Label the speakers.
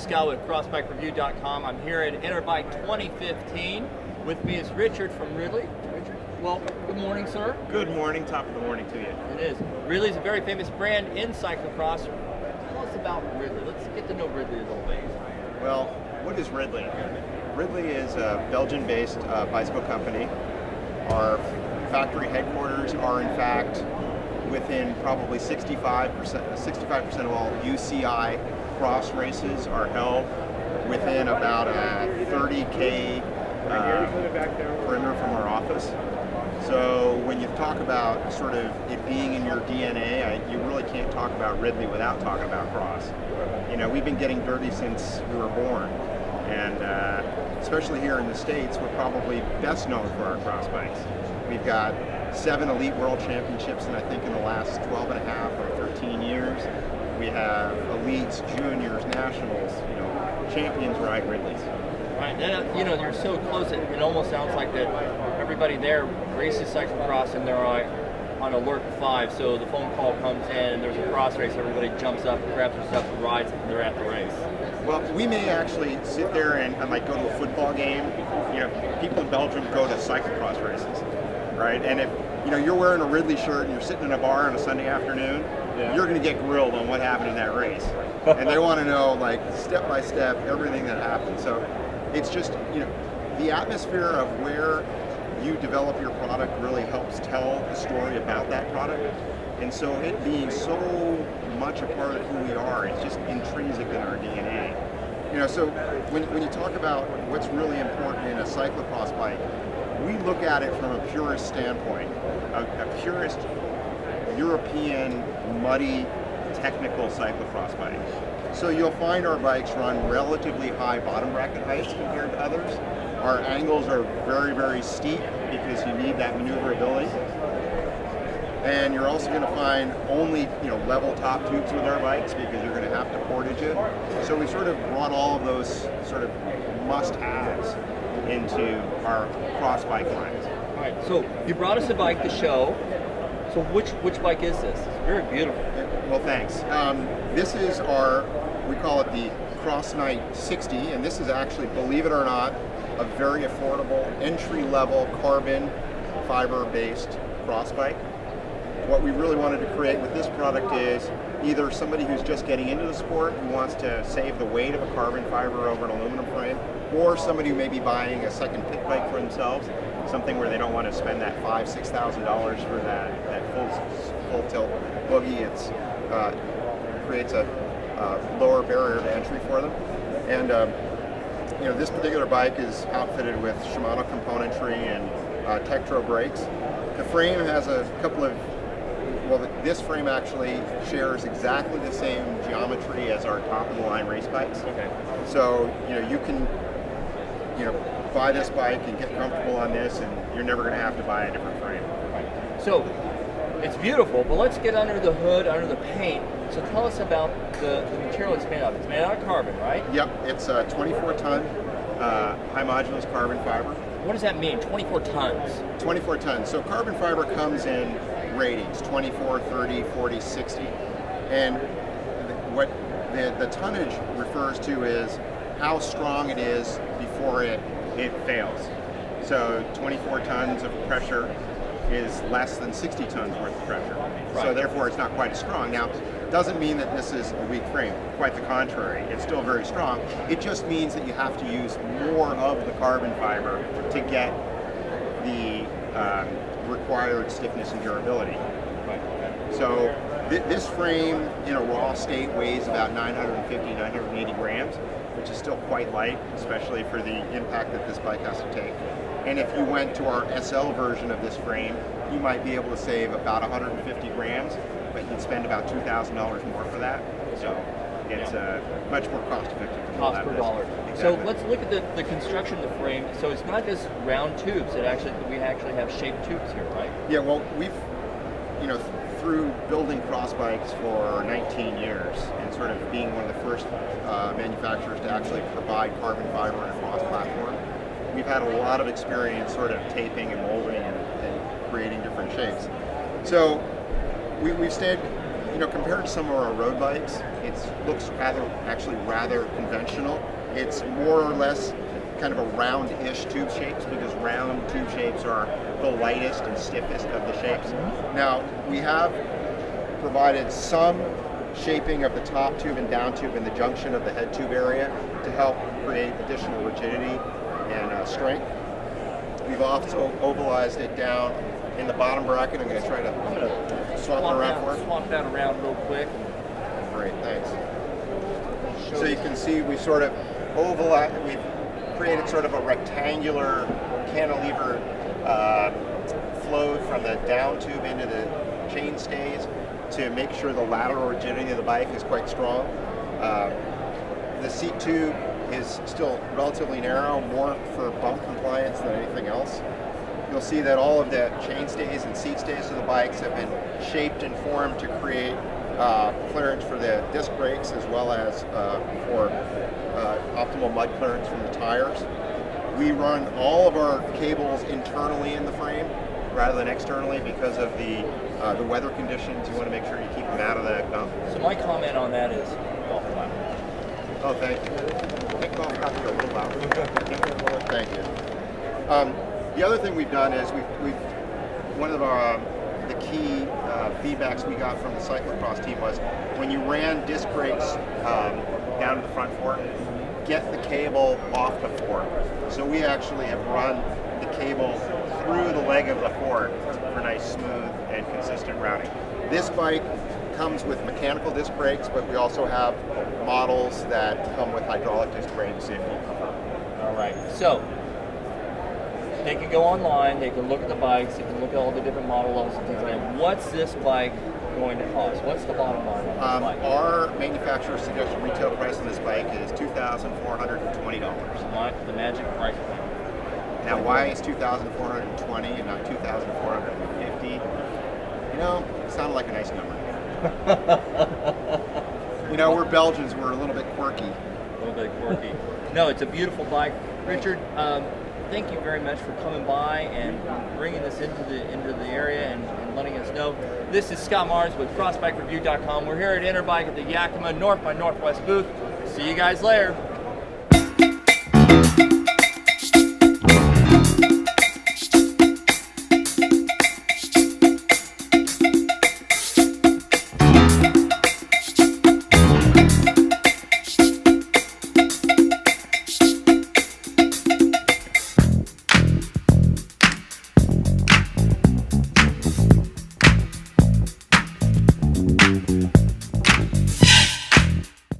Speaker 1: Scott with CrossBikeReview.com. I'm here at Interbike 2015. With me is Richard from Ridley. Richard, well, good morning, sir.
Speaker 2: Good morning, top of the morning to you.
Speaker 1: It is. Ridley's a very famous brand in cyclocross. Tell us about Ridley. Let's get to know Ridley a little bit.
Speaker 2: Well, what is Ridley? Ridley is a Belgian-based bicycle company. Our factory headquarters are, in fact, within probably 65% of all UCI cross races are held within about a 30K perimeter from our office. So when you talk about sort of it being in your DNA, you really can't talk about Ridley without talking about cross. You know, we've been getting dirty since we were born, and especially here in the States, we're probably best known for our cross bikes. We've got 7 elite world championships, and I think in the last 12 and a half or 13 years, we have elites, juniors, nationals, champions ride Ridleys.
Speaker 1: Right, and you're so close, it almost sounds like that everybody there races cyclocross and they're on alert 5, so the phone call comes in and there's a cross race, everybody jumps up, grabs their stuff and rides, and they're at the race.
Speaker 2: Well, we may actually sit there and like go to a football game. People in Belgium go to cyclocross races, right? And if you're wearing a Ridley shirt and you're sitting in a bar on a Sunday afternoon, you're going to get grilled on what happened in that race, and they want to know like step by step everything that happened. So it's just the atmosphere of where you develop your product really helps tell the story about that product, and so it being so much a part of who we are, it's just intrinsic in our DNA. So when you talk about what's really important in a cyclocross bike, we look at it from a purist standpoint, a purist European, muddy, technical cyclocross bike. So you'll find our bikes run relatively high bottom bracket heights compared to others. Our angles are very, very steep because you need that maneuverability. And you're also going to find only level top tubes with our bikes because you're going to have to portage it. So we sort of brought all of those sort of must-haves into our cross bike lines.
Speaker 1: All right, so you brought us a bike to show. So which bike is this? It's very beautiful.
Speaker 2: Well, thanks. This is we call it the Cross Knight 60, and this is actually, believe it or not, a very affordable entry-level carbon fiber-based cross bike. What we really wanted to create with this product is either somebody who's just getting into the sport who wants to save the weight of a carbon fiber over an aluminum frame, or somebody who may be buying a second pit bike for themselves, something where they don't want to spend that $5,000-$6,000 for that full tilt boogie. It creates a lower barrier to entry for them. And this particular bike is outfitted with Shimano componentry and Tektro brakes. The frame has a couple of this frame actually shares exactly the same geometry as our top-of-the-line race bikes.
Speaker 1: Okay.
Speaker 2: So you can buy this bike and get comfortable on this, and you're never going to have to buy a different frame.
Speaker 1: Right. So it's beautiful, but let's get under the hood, under the paint. So tell us about the material it's made of. It's made out of carbon, right?
Speaker 2: Yep, it's a 24-ton high modulus carbon fiber.
Speaker 1: What does that mean, 24 tons?
Speaker 2: 24 tons. So carbon fiber comes in ratings, 24, 30, 40, 60. And what the tonnage refers to is how strong it is before it fails. So 24 tons of pressure is less than 60 tons worth of pressure. Right. So therefore it's not quite as strong. Now, it doesn't mean that this is a weak frame. Quite the contrary. It's still very strong. It just means that you have to use more of the carbon fiber to get the required stiffness and durability.
Speaker 1: Right.
Speaker 2: So this frame in a raw state weighs about 950, 980 grams, which is still quite light, especially for the impact that this bike has to take. And if you went to our SL version of this frame, you might be able to save about 150 grams, but you'd spend about $2,000 more for that. So it's much more cost-effective.
Speaker 1: Cost per dollar.
Speaker 2: Exactly.
Speaker 1: So let's look at the construction of the frame. So it's not just round tubes. We actually have shaped tubes here, right?
Speaker 2: Yeah. Well, we've through building cross bikes for 19 years and sort of being one of the first manufacturers to actually provide carbon fiber in a cross platform, we've had a lot of experience sort of taping and molding and creating different shapes. So we've stayed compared to some of our road bikes, it looks rather conventional. It's more or less kind of a round-ish tube shapes, because round tube shapes are the lightest and stiffest of the shapes. Now, we have provided some shaping of the top tube and down tube in the junction of the head tube area to help create additional rigidity and strength. We've also ovalized it down in the bottom bracket. I'm going to try to swap it around for it.
Speaker 1: Swap that around real quick.
Speaker 2: Great, thanks. So you can see we sort of we've created sort of a rectangular cantilever flow from the down tube into the chain stays to make sure the lateral rigidity of the bike is quite strong. The seat tube is still relatively narrow, more for bump compliance than anything else. You'll see that all of the chain stays and seat stays of the bikes have been shaped and formed to create clearance for the disc brakes, as well as for optimal mud clearance from the tires. We run all of our cables internally in the frame rather than externally because of the weather conditions. You want to make sure you keep them out of the gump.
Speaker 1: So my comment on that is golf clap.
Speaker 2: Oh, thank you. Make golf clap a little louder. Thank you. The other thing we've done is one of the key feedbacks we got from the cyclocross team was when you ran disc brakes down to the front fork, get the cable off the fork. So we actually have run the cable through the leg of the fork for nice, smooth, and consistent routing. This bike comes with mechanical disc brakes, but we also have models that come with hydraulic disc brakes if you prefer.
Speaker 1: All right, so they can go online, they can look at the bikes, they can look at all the different model levels and things like that. What's this bike going to cost? What's the bottom line on this bike?
Speaker 2: Our manufacturer suggested retail price on this bike is $2,420.
Speaker 1: The magic price point.
Speaker 2: Now, why is $2,420 and not $2,450? It sounded like a nice number. We're Belgians, we're a little bit quirky.
Speaker 1: A little bit quirky. No, it's a beautiful bike. Richard, thank you very much for coming by and bringing this into the area and letting us know. This is Scott Mars with CrossBikeReview.com. We're here at Interbike at the Yakima North by Northwest booth. See you guys later.